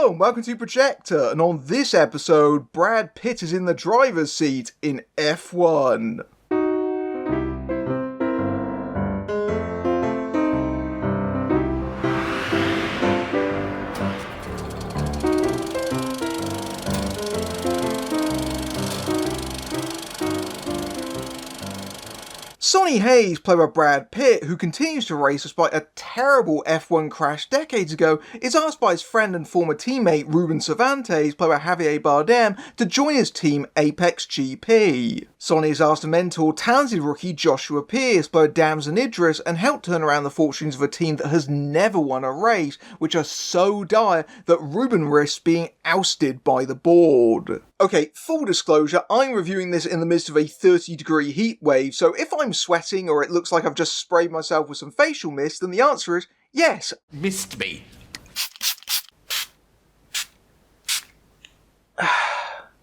Hello and welcome to Projector, and on this episode, Brad Pitt is in the driver's seat in F1. Sonny Hayes, played by Brad Pitt, who continues to race despite a terrible F1 crash decades ago, is asked by his friend and former teammate Ruben Cervantes, played by Javier Bardem, to join his team Apex GP. Sonny is asked to mentor talented rookie Joshua Pierce, played by Damson Idris, and help turn around the fortunes of a team that has never won a race, which are so dire that Ruben risks being ousted by the board. Okay, full disclosure, I'm reviewing this in the midst of a 30-degree heat wave, so if I'm sweating or it looks like I've just sprayed myself with some facial mist, then the answer is yes. Missed me.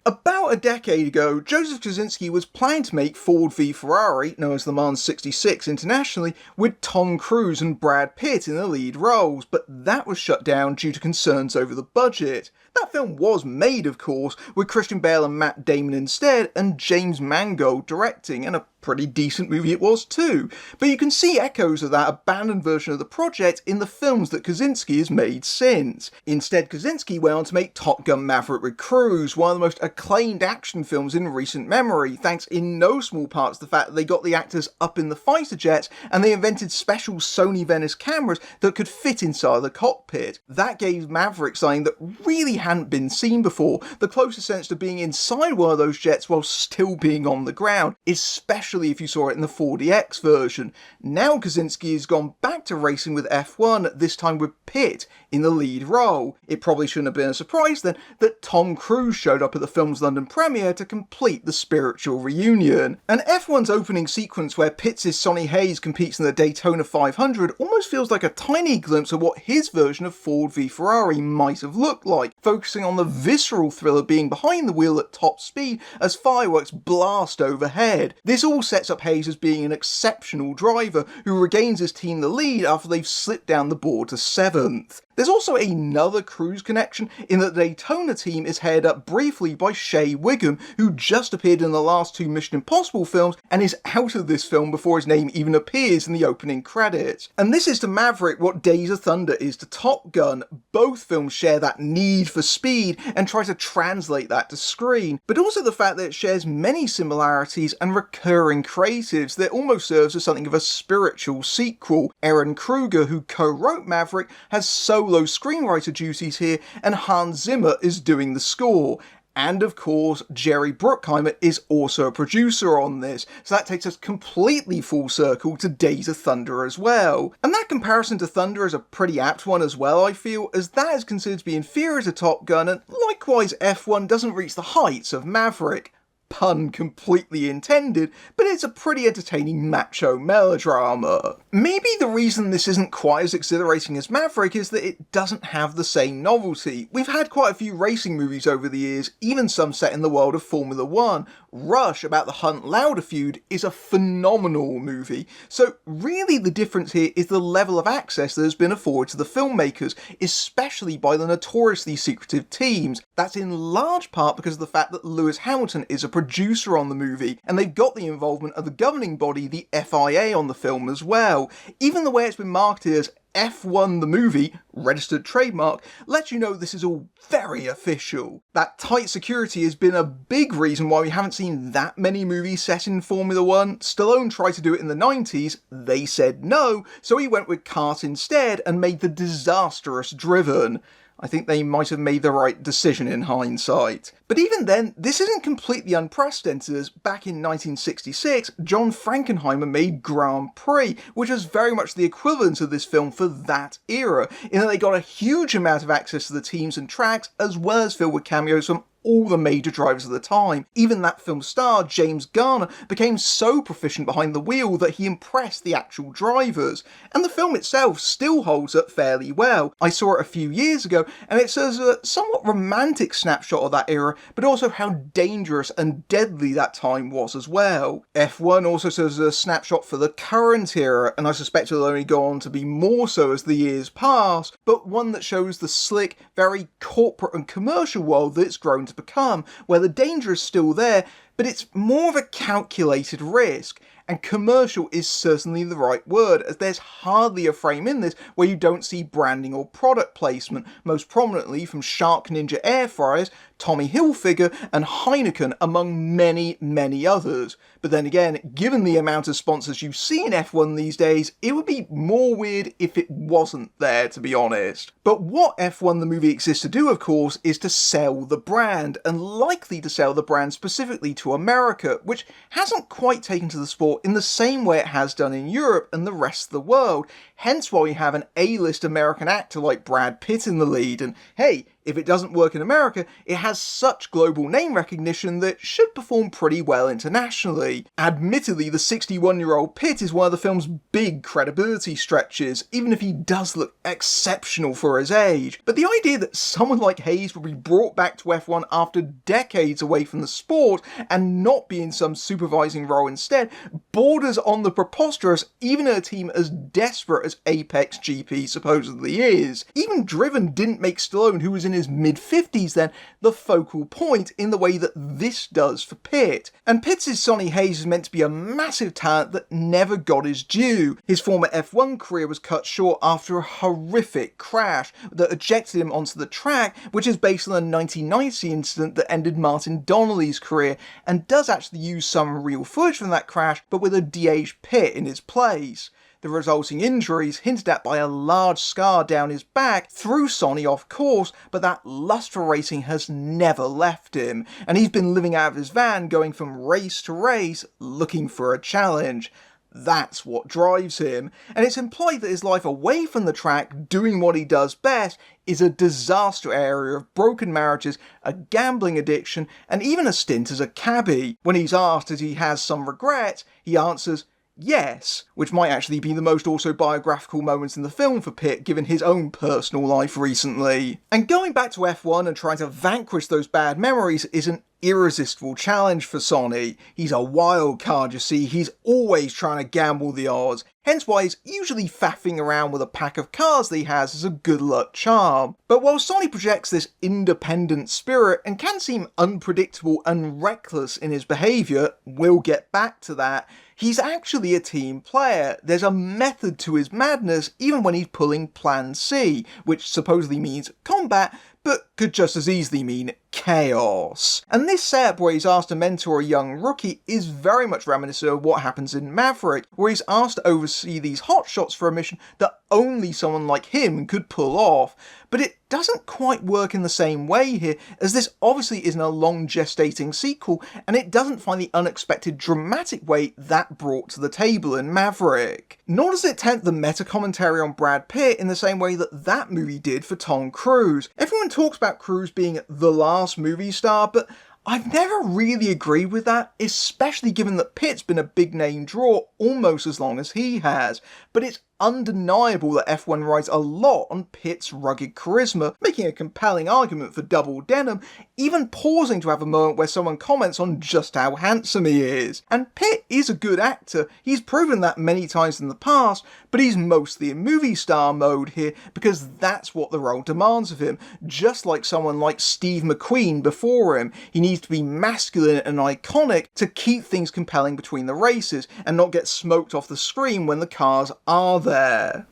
About a decade ago, Joseph Kosinski was planning to make Ford v Ferrari, known as Le Mans 66 internationally, with Tom Cruise and Brad Pitt in the lead roles, but that was shut down due to concerns over the budget. That film was made, of course, with Christian Bale and Matt Damon instead, and James Mangold directing, and a pretty decent movie it was too. But you can see echoes of that abandoned version of the project in the films that Kosinski has made since. Instead, Kosinski went on to make Top Gun Maverick with Cruise, one of the most acclaimed action films in recent memory, thanks in no small part to the fact that they got the actors up in the fighter jets and they invented special Sony Venice cameras that could fit inside the cockpit. That gave Maverick something that really hadn't been seen before, the closest sense to being inside one of those jets while still being on the ground, especially if you saw it in the 4DX version. Now Kosinski has gone back to racing with F1, this time with Pitt in the lead role. It probably shouldn't have been a surprise then that Tom Cruise showed up at the film's London premiere to complete the spiritual reunion. And F1's opening sequence where Pitt's Sonny Hayes competes in the Daytona 500 almost feels like a tiny glimpse of what his version of Ford v Ferrari might have looked like, focusing on the visceral thrill of being behind the wheel at top speed as fireworks blast overhead. This all sets up Hayes as being an exceptional driver who regains his team the lead after they've slipped down the board to 7th. There's also another Cruise connection in that the Daytona team is headed up briefly by Shea Wiggum, who just appeared in the last two Mission Impossible films and is out of this film before his name even appears in the opening credits. And this is to Maverick what Days of Thunder is to Top Gun. Both films share that need for speed and try to translate that to screen, but also the fact that it shares many similarities and recurring creatives that almost serves as something of a spiritual sequel. Aaron Kruger, who co-wrote Maverick, has solo screenwriter duties here, and Hans Zimmer is doing the score. And of course, Jerry Bruckheimer is also a producer on this, so that takes us completely full circle to Days of Thunder as well. And that comparison to Thunder is a pretty apt one as well, I feel, as that is considered to be inferior to Top Gun, and likewise F1 doesn't reach the heights of Maverick. Pun completely intended, but it's a pretty entertaining macho melodrama. Maybe the reason this isn't quite as exhilarating as Maverick is that it doesn't have the same novelty. We've had quite a few racing movies over the years, even some set in the world of Formula 1. Rush, about the Hunt Lauda feud, is a phenomenal movie, so really the difference here is the level of access that has been afforded to the filmmakers, especially by the notoriously secretive teams. That's in large part because of the fact that Lewis Hamilton is a producer on the movie, and they've got the involvement of the governing body, the FIA, on the film as well. Even the way it's been marketed as F1 the movie, registered trademark, lets you know this is all very official. That tight security has been a big reason why we haven't seen that many movies set in Formula 1. Stallone tried to do it in the 90s, they said no, so he went with Kart instead and made the disastrous Driven. I think they might have made the right decision in hindsight. But even then, this isn't completely unprecedented, as back in 1966, John Frankenheimer made Grand Prix, which was very much the equivalent of this film for that era, in that they got a huge amount of access to the teams and tracks, as well as filled with cameos from all the major drivers of the time. Even that film's star, James Garner, became so proficient behind the wheel that he impressed the actual drivers. And the film itself still holds up fairly well. I saw it a few years ago, and it serves a somewhat romantic snapshot of that era, but also how dangerous and deadly that time was as well. F1 also serves as a snapshot for the current era, and I suspect it'll only go on to be more so as the years pass, but one that shows the slick, very corporate and commercial world that it's grown to become, where the danger is still there, but it's more of a calculated risk. And commercial is certainly the right word, as there's hardly a frame in this where you don't see branding or product placement, most prominently from Shark Ninja air fryers, Tommy Hilfiger and Heineken, among many, many others. But then again, given the amount of sponsors you see in F1 these days, it would be more weird if it wasn't there, to be honest. But what F1 the movie exists to do, of course, is to sell the brand, and likely to sell the brand specifically to America, which hasn't quite taken to the sport in the same way it has done in Europe and the rest of the world, hence why we have an A-list American actor like Brad Pitt in the lead, and hey, if it doesn't work in America, it has such global name recognition that it should perform pretty well internationally. Admittedly, the 61-year-old Pitt is one of the film's big credibility stretches, even if he does look exceptional for his age. But the idea that someone like Hayes will be brought back to F1 after decades away from the sport and not be in some supervising role instead borders on the preposterous, even in a team as desperate as Apex GP supposedly is. Even Driven didn't make Stallone, who was in his mid-50s then, the focal point in the way that this does for Pitt. And Pitt's Sonny Hayes is meant to be a massive talent that never got his due. His former F1 career was cut short after a horrific crash that ejected him onto the track, which is based on a 1990 incident that ended Martin Donnelly's career, and does actually use some real footage from that crash, but with a de-aged Pitt in his place. The resulting injuries, hinted at by a large scar down his back, threw Sonny off course, but that lust for racing has never left him, and he's been living out of his van, going from race to race, looking for a challenge. That's what drives him, and it's implied that his life away from the track, doing what he does best, is a disaster area of broken marriages, a gambling addiction, and even a stint as a cabbie. When he's asked if he has some regrets, he answers, yes, which might actually be the most autobiographical moments in the film for Pitt, given his own personal life recently. And going back to F1 and trying to vanquish those bad memories is an irresistible challenge for Sonny. He's a wild card, you see, he's always trying to gamble the odds, hence why he's usually faffing around with a pack of cards that he has as a good luck charm. But while Sonny projects this independent spirit and can seem unpredictable and reckless in his behaviour, we'll get back to that, he's actually a team player. There's a method to his madness even when he's pulling Plan C, which supposedly means combat, but could just as easily mean chaos. And this setup where he's asked to mentor a young rookie is very much reminiscent of what happens in Maverick, where he's asked to oversee these hotshots for a mission that only someone like him could pull off. But it doesn't quite work in the same way here, as this obviously isn't a long gestating sequel, and it doesn't find the unexpected dramatic weight that brought to the table in Maverick. Nor does it tempt the meta-commentary on Brad Pitt in the same way that that movie did for Tom Cruise. Everyone talks about Cruise being the last movie star, but I've never really agreed with that, especially given that Pitt's been a big name draw almost as long as he has. But it's undeniable that F1 rides a lot on Pitt's rugged charisma, making a compelling argument for double denim, even pausing to have a moment where someone comments on just how handsome he is. And Pitt is a good actor, he's proven that many times in the past, but he's mostly in movie star mode here because that's what the role demands of him, just like someone like Steve McQueen before him. He needs to be masculine and iconic to keep things compelling between the races and not get smoked off the screen when the cars are there.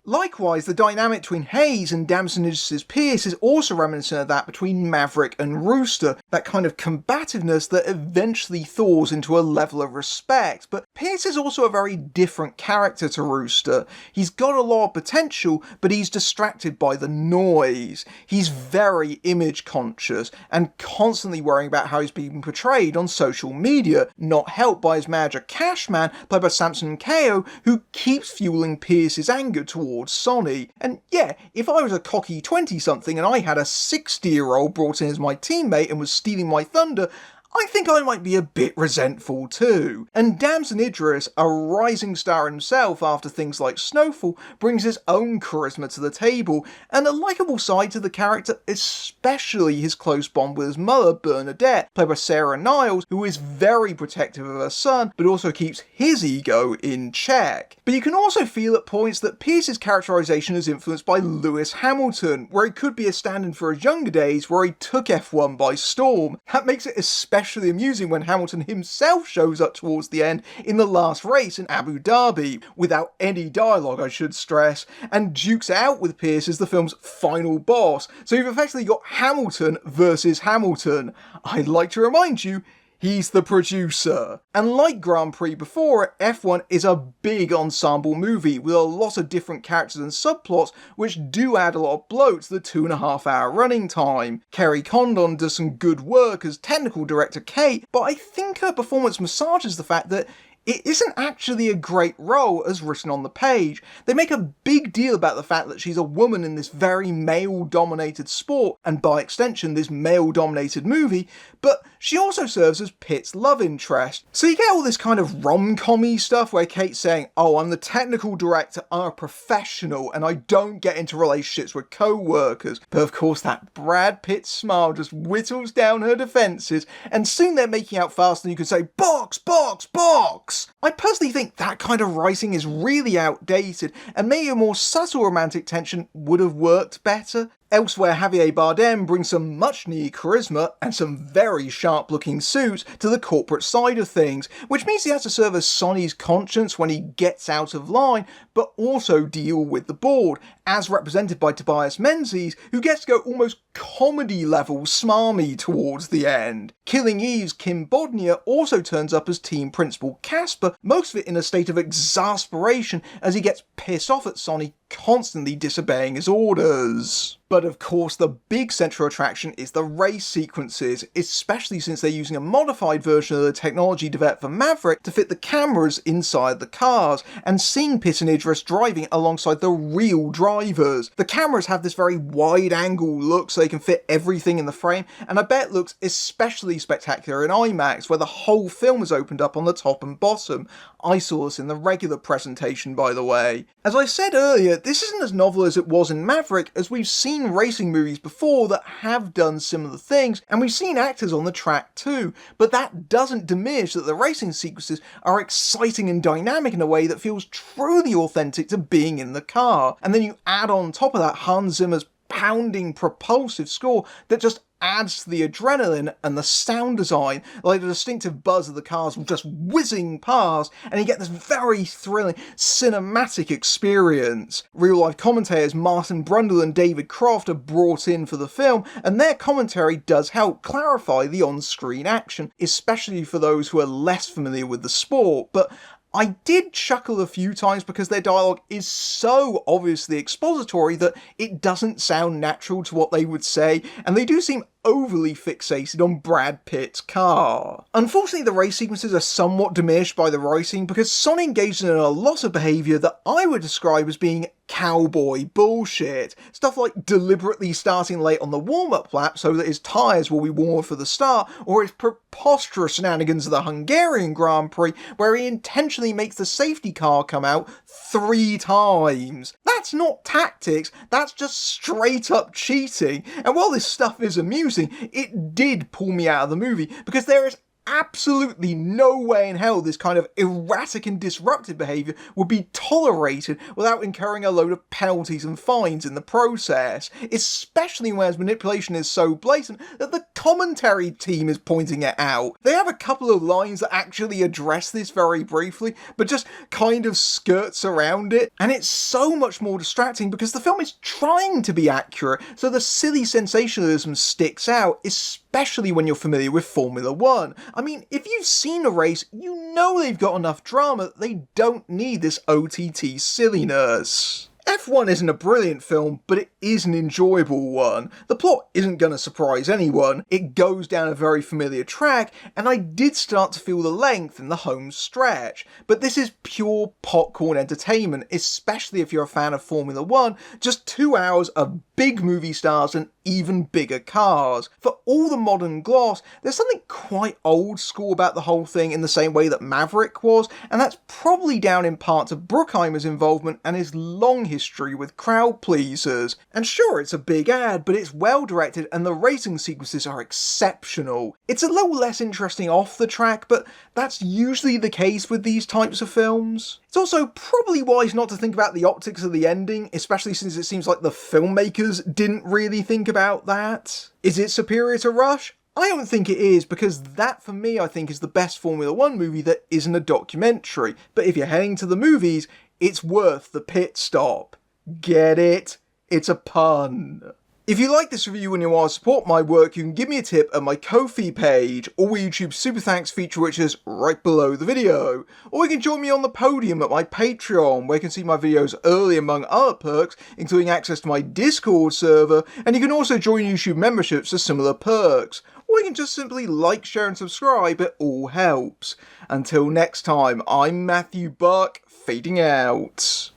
Likewise, the dynamic between Hayes and Damson Pierce is also reminiscent of that between Maverick and Rooster, that kind of combativeness that eventually thaws into a level of respect. But Pierce is also a very different character to Rooster. He's got a lot of potential, but he's distracted by the noise. He's very image conscious and constantly worrying about how he's being portrayed on social media, not helped by his manager Cashman, played by Samson Kao, who keeps fueling Pierce's anger towards Sonny. And yeah, if I was a cocky 20-something and I had a 60-year-old brought in as my teammate and was stealing my thunder, I think I might be a bit resentful too. And Damson Idris, a rising star himself after things like Snowfall, brings his own charisma to the table, and a likeable side to the character, especially his close bond with his mother, Bernadette, played by Sarah Niles, who is very protective of her son, but also keeps his ego in check. But you can also feel at points that Pierce's characterisation is influenced by Lewis Hamilton, where he could be a stand-in for his younger days, where he took F1 by storm. That makes it especially amusing when Hamilton himself shows up towards the end in the last race in Abu Dhabi, without any dialogue I should stress, and dukes it out with Pierce as the film's final boss. So you've effectively got Hamilton versus Hamilton. I'd like to remind you, he's the producer. And like Grand Prix before, F1 is a big ensemble movie with a lot of different characters and subplots which do add a lot of bloat to the 2.5 hour running time. Kerry Condon does some good work as technical director Kate, but I think her performance massages the fact that it isn't actually a great role as written on the page. They make a big deal about the fact that she's a woman in this very male-dominated sport, and by extension this male-dominated movie, but she also serves as Pitt's love interest. So you get all this kind of rom-com-y stuff where Kate's saying, oh, I'm the technical director, I'm a professional, and I don't get into relationships with co-workers. But of course that Brad Pitt smile just whittles down her defences, and soon they're making out faster than you can say, box, box, box! I personally think that kind of writing is really outdated, and maybe a more subtle romantic tension would have worked better. Elsewhere, Javier Bardem brings some much-needed charisma and some very sharp-looking suits to the corporate side of things, which means he has to serve as Sonny's conscience when he gets out of line, but also deal with the board, as represented by Tobias Menzies, who gets to go almost comedy-level smarmy towards the end. Killing Eve's Kim Bodnia also turns up as team principal Casper, most of it in a state of exasperation as he gets pissed off at Sonny constantly disobeying his orders. But of course the big central attraction is the race sequences, especially since they're using a modified version of the technology developed for Maverick to fit the cameras inside the cars, and seeing Pitt and Idris driving alongside the real drivers. The cameras have this very wide angle look so they can fit everything in the frame, and I bet it looks especially spectacular in IMAX, where the whole film is opened up on the top and bottom. I saw this in the regular presentation, by the way. As I said earlier, this isn't as novel as it was in Maverick, as we've seen racing movies before that have done similar things, and we've seen actors on the track too, but that doesn't diminish that the racing sequences are exciting and dynamic in a way that feels truly authentic to being in the car. And then you add on top of that Hans Zimmer's pounding propulsive score that just adds to the adrenaline and the sound design, like the distinctive buzz of the cars just whizzing past, and you get this very thrilling cinematic experience. Real-life commentators Martin Brundle and David Croft are brought in for the film, and their commentary does help clarify the on-screen action, especially for those who are less familiar with the sport, but I did chuckle a few times because their dialogue is so obviously expository that it doesn't sound natural to what they would say, and they do seem overly fixated on Brad Pitt's car. Unfortunately, the race sequences are somewhat diminished by the writing because Sonny engages in a lot of behaviour that I would describe as being cowboy bullshit. Stuff like deliberately starting late on the warm-up lap so that his tyres will be warmer for the start, or his preposterous shenanigans of the Hungarian Grand Prix where he intentionally makes the safety car come out 3 times. That's not tactics, that's just straight up cheating. And while this stuff is amusing, it did pull me out of the movie because there is absolutely no way in hell this kind of erratic and disruptive behaviour would be tolerated without incurring a load of penalties and fines in the process, especially when manipulation is so blatant that the commentary team is pointing it out. They have a couple of lines that actually address this very briefly, but just kind of skirts around it, and it's so much more distracting because the film is trying to be accurate, so the silly sensationalism sticks out, especially when you're familiar with Formula 1. I mean, if you've seen a race, you know they've got enough drama that they don't need this OTT silliness. F1 isn't a brilliant film, but it is an enjoyable one. The plot isn't going to surprise anyone, it goes down a very familiar track, and I did start to feel the length in the home stretch. But this is pure popcorn entertainment, especially if you're a fan of Formula 1, just 2 hours of big movie stars and even bigger cars. For all the modern gloss, there's something quite old school about the whole thing in the same way that Maverick was, and that's probably down in part to Bruckheimer's involvement and his long history with crowd pleasers. And sure, it's a big ad, but it's well directed and the racing sequences are exceptional. It's a little less interesting off the track, but that's usually the case with these types of films. It's also probably wise not to think about the optics of the ending, especially since it seems like the filmmakers didn't really think about that. Is it superior to Rush? I don't think it is, because that for me I think is the best Formula 1 movie that isn't a documentary. But if you're heading to the movies, it's worth the pit stop. Get it? It's a pun. If you like this review and you want to support my work, you can give me a tip at my Ko-fi page, or YouTube's Super Thanks feature, which is right below the video. Or you can join me on the podium at my Patreon, where you can see my videos early among other perks, including access to my Discord server, and you can also join YouTube memberships for similar perks. Or you can just simply like, share and subscribe, it all helps. Until next time, I'm Matthew Buck, fading out.